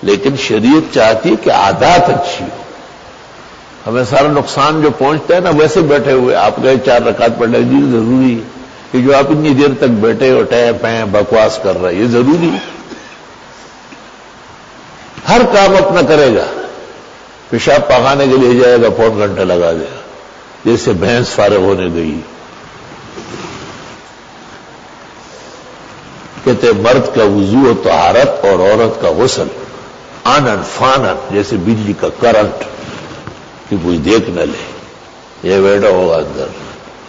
لیکن شریعت چاہتی ہے کہ عادات اچھی ہو. ہمیں سارا نقصان جو پہنچتا ہے نا ویسے بیٹھے ہوئے آپ گئے 4 رکعت پڑھ لیں جی ضروری ہے کہ جو آپ اتنی دیر تک بیٹھے اٹھے پیں بکواس کر رہے یہ ضروری ہے. ہر کام اپنا کرے گا. پیشاب پخانے کے لیے جائے گا 1.25 گھنٹہ لگا دے گا جیسے بھینس فارغ ہونے گئی. کہتے مرد کا وضو و طہارت اور عورت کا غسل آنن فانن جیسے بجلی کا کرنٹ کہ کوئی دیکھ نہ لے. یہ بیٹھا ہوگا اندر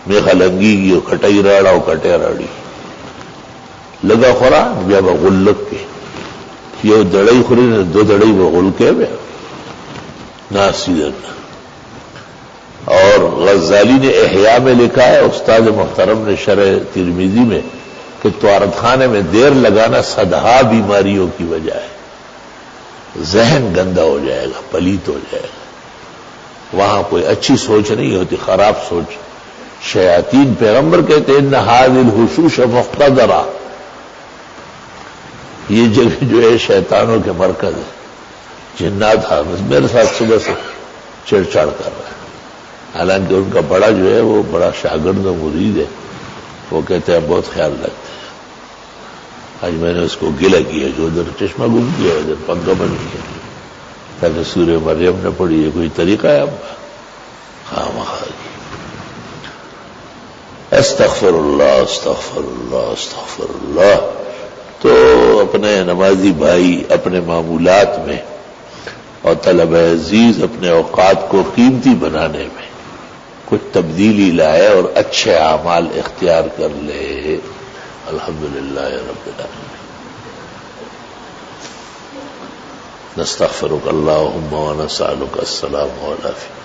میخا لنگی کی کٹائی راڑا ہو کٹے راڑی لگا خورا بیا بغلک کے یہ دڑائی خوری نے 2 دڑائی بغل کے بیا ناسیدن. اور غزالی نے احیاء میں لکھا ہے استاد محترم نے شرح ترمذی میں کہ طہارت خانے میں دیر لگانا 100 بیماریوں کی وجہ ہے. ذہن گندا ہو جائے گا پلیت ہو جائے گا. وہاں کوئی اچھی سوچ نہیں ہوتی خراب سوچ. شیاطین پیغمبر کہتے ہیں ان هذه الحشوش مقتدرہ یہ جگہ جو ہے شیطانوں کے مرکز ہے. جنات حافظ میرے ساتھ صبح سے چڑ چاڑ کر رہا ہے حالانکہ ان کا بڑا جو ہے وہ بڑا شاگرد و مرید ہے. وہ کہتے ہیں بہت خیال رکھتے ہیں. آج میں نے اس کو گلہ کیا جو ادھر چشمہ گم کیا ادھر پنکھا بند کیا تاکہ سورہ مریم نہ پڑی. یہ کوئی طریقہ ہے اب ہاں وہاں استغفر اللہ استغفر اللہ استغفر اللہ. تو اپنے نمازی بھائی اپنے معمولات میں اور طلبہ عزیز اپنے اوقات کو قیمتی بنانے میں کچھ تبدیلی لائے اور اچھے اعمال اختیار کر لے. الحمدللہ رب العالمین. نستغفرک اللہم ونسألک السلام والعافیہ.